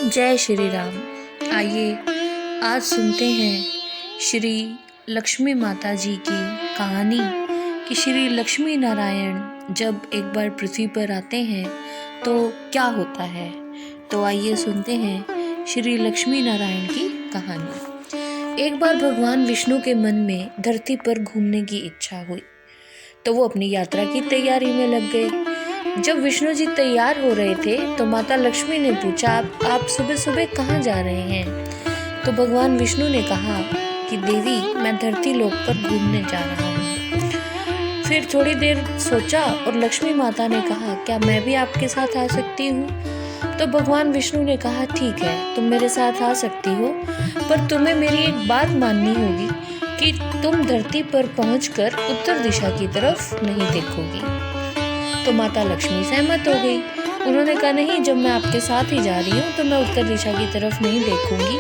जय श्री राम। आइए आज सुनते हैं श्री लक्ष्मी माता जी की कहानी कि श्री लक्ष्मी नारायण जब एक बार पृथ्वी पर आते हैं तो क्या होता है। तो आइए सुनते हैं श्री लक्ष्मी नारायण की कहानी। एक बार भगवान विष्णु के मन में धरती पर घूमने की इच्छा हुई तो वो अपनी यात्रा की तैयारी में लग गए। जब विष्णु जी तैयार हो रहे थे तो माता लक्ष्मी ने पूछा, आप सुबह सुबह कहाँ जा रहे हैं। तो भगवान विष्णु ने कहा कि देवी, मैं धरती लोक पर घूमने जा रहा हूँ। फिर थोड़ी देर सोचा और लक्ष्मी माता ने कहा, क्या मैं भी आपके साथ आ सकती हूँ। तो भगवान विष्णु ने कहा, ठीक है, तुम मेरे साथ आ सकती हो, पर तुम्हें मेरी एक बात माननी होगी कि तुम धरती पर पहुंचकर उत्तर दिशा की तरफ नहीं देखोगी। तो माता लक्ष्मी सहमत हो गई। उन्होंने कहा, नहीं, जब मैं आपके साथ ही जा रही हूँ तो मैं उत्तर दिशा की तरफ नहीं देखूंगी।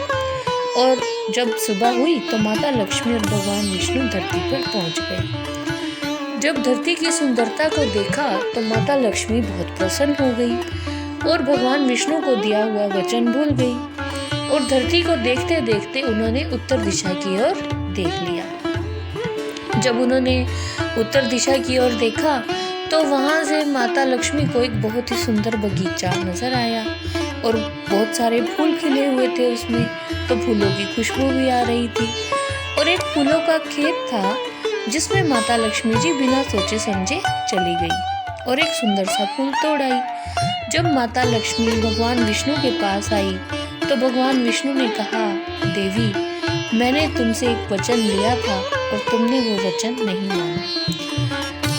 और जब सुबह हुई तो माता लक्ष्मी और भगवान विष्णु धरती पर पहुंच गए। जब धरती की सुंदरता को देखा तो माता लक्ष्मी बहुत प्रसन्न हो गई और भगवान विष्णु को दिया हुआ वचन भूल गई और धरती को देखते देखते उन्होंने उत्तर दिशा की ओर देख लिया। जब उन्होंने उत्तर दिशा की ओर देखा तो वहाँ से माता लक्ष्मी को एक बहुत ही सुंदर बगीचा नजर आया और बहुत सारे फूल खिले हुए थे उसमें, तो फूलों की खुशबू भी आ रही थी। और एक फूलों का खेत था जिसमें माता लक्ष्मी जी बिना सोचे समझे चली गई और एक सुंदर सा फूल तोड़ आई। जब माता लक्ष्मी भगवान विष्णु के पास आई तो भगवान विष्णु ने कहा, देवी, मैंने तुमसे एक वचन लिया था और तुमने वो वचन नहीं माना।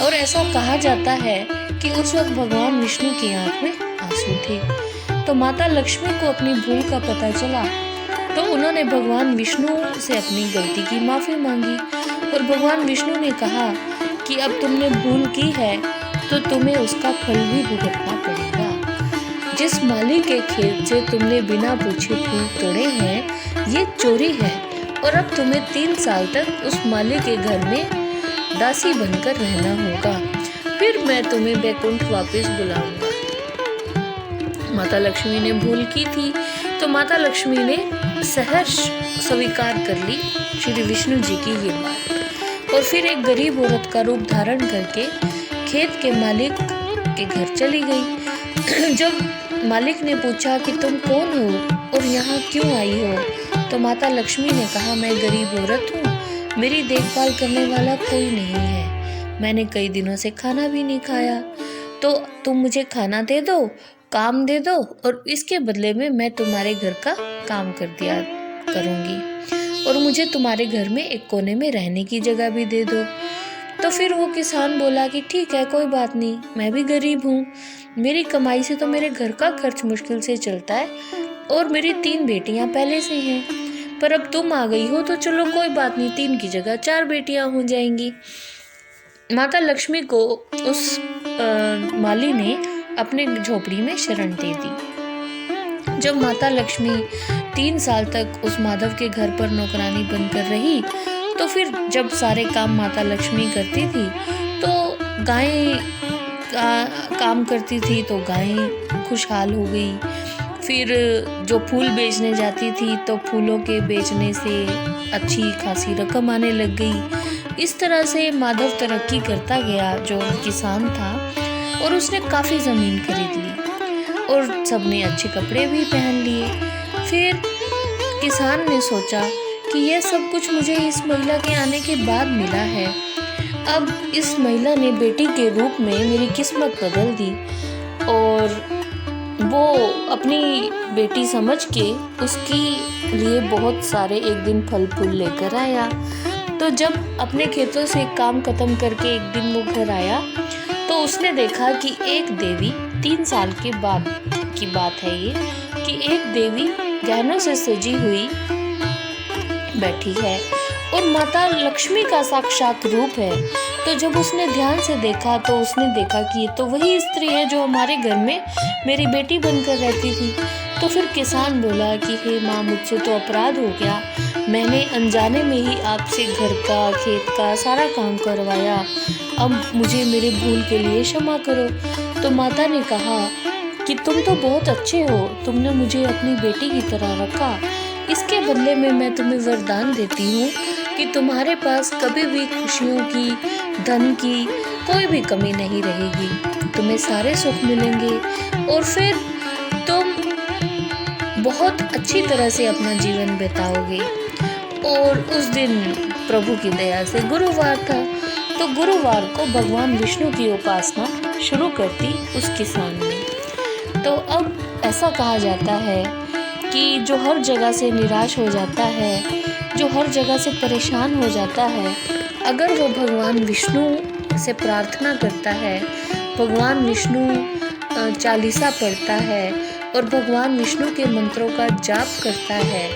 और ऐसा कहा जाता है कि उस वक्त भगवान विष्णु की आंख में आंसू थे। तो माता लक्ष्मी को अपनी भूल का पता चला तो उन्होंने भगवान विष्णु से अपनी गलती की माफी मांगी और भगवान विष्णु ने कहा कि अब तुमने भूल की है तो तुम्हें उसका फल भी भुगतना पड़ेगा। जिस माली के खेत से तुमने बिना पूछे फूल तोड़े हैं, ये चोरी है और अब तुम्हें 3 साल तक उस माली के घर में दासी बनकर रहना होगा, फिर मैं तुम्हें बैकुंठ वापस बुलाऊंगा। माता लक्ष्मी ने भूल की थी तो माता लक्ष्मी ने सहर्ष स्वीकार कर ली श्री विष्णु जी की ये बात और फिर एक गरीब औरत का रूप धारण करके खेत के मालिक के घर चली गई। जब मालिक ने पूछा कि तुम कौन हो और यहाँ क्यों आई हो, तो माता लक्ष्मी ने कहा, मैं गरीब औरत हूँ, मेरी देखभाल करने वाला कोई नहीं है, मैंने कई दिनों से खाना भी नहीं खाया, तो तुम मुझे खाना दे दो, काम दे दो और इसके बदले में मैं तुम्हारे घर का काम कर दिया करूँगी और मुझे तुम्हारे घर में एक कोने में रहने की जगह भी दे दो। तो फिर वो किसान बोला कि ठीक है, कोई बात नहीं, मैं भी गरीब हूँ, मेरी कमाई से तो मेरे घर का खर्च मुश्किल से चलता है और मेरी 3 बेटियाँ पहले से हैं, पर अब तुम आ गई हो तो चलो कोई बात नहीं, 3 की जगह 4 बेटियां हो जाएंगी। माता लक्ष्मी को उस माली ने अपने झोपड़ी में शरण दे दी। जब माता लक्ष्मी 3 साल तक उस माधव के घर पर नौकरानी बनकर रही तो फिर जब सारे काम माता लक्ष्मी करती थी तो गायें काम करती थी तो गायें खुशहाल हो गई। फिर जो फूल बेचने जाती थी तो फूलों के बेचने से अच्छी खासी रकम आने लग गई। इस तरह से माधव तरक्की करता गया, जो किसान था, और उसने काफ़ी ज़मीन खरीद ली और सबने अच्छे कपड़े भी पहन लिए। फिर किसान ने सोचा कि यह सब कुछ मुझे इस महिला के आने के बाद मिला है, अब इस महिला ने बेटी के रूप में मेरी किस्मत बदल दी और वो अपनी बेटी समझ के उसके लिए बहुत सारे एक दिन फल फूल लेकर आया। तो जब अपने खेतों से काम खत्म करके एक दिन वो घर आया तो उसने देखा कि एक देवी, 3 साल के बाद की बात है ये, कि एक देवी गहनों से सजी हुई बैठी है और माता लक्ष्मी का साक्षात रूप है। तो जब उसने ध्यान से देखा तो उसने देखा कि ये तो वही स्त्री है जो हमारे घर में मेरी बेटी बनकर रहती थी। तो फिर किसान बोला कि हे माँ, मुझसे तो अपराध हो गया, मैंने अनजाने में ही आपसे घर का, खेत का सारा काम करवाया, अब मुझे मेरे भूल के लिए क्षमा करो। तो माता ने कहा कि तुम तो बहुत अच्छे हो, तुमने मुझे अपनी बेटी की तरह रखा, इसके बदले में मैं तुम्हें वरदान देती हूँ कि तुम्हारे पास कभी भी खुशियों की, धन की कोई भी कमी नहीं रहेगी, तुम्हें सारे सुख मिलेंगे और फिर तुम बहुत अच्छी तरह से अपना जीवन बिताओगे। और उस दिन प्रभु की दया से गुरुवार था, तो गुरुवार को भगवान विष्णु की उपासना शुरू कर दी उस किसान ने। तो अब ऐसा कहा जाता है कि जो हर जगह से निराश हो जाता है, जो हर जगह से परेशान हो जाता है, अगर वो भगवान विष्णु से प्रार्थना करता है, भगवान विष्णु चालीसा पढ़ता है और भगवान विष्णु के मंत्रों का जाप करता है,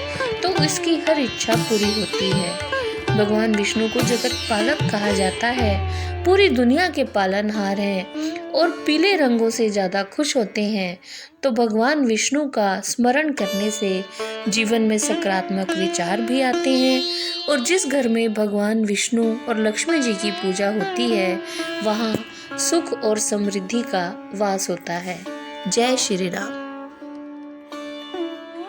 तो इसकी हर इच्छा पूरी होती है। भगवान विष्णु को जगत पालक कहा जाता है, पूरी दुनिया के पालनहार हैं और पीले रंगों से ज़्यादा खुश होते हैं। तो भगवान विष्णु का स्मरण करने से जीवन में सकारात्मक विचार भी आते हैं और जिस घर में भगवान विष्णु और लक्ष्मी जी की पूजा होती है, वहाँ सुख और समृद्धि का वास होता है। जय श्री राम।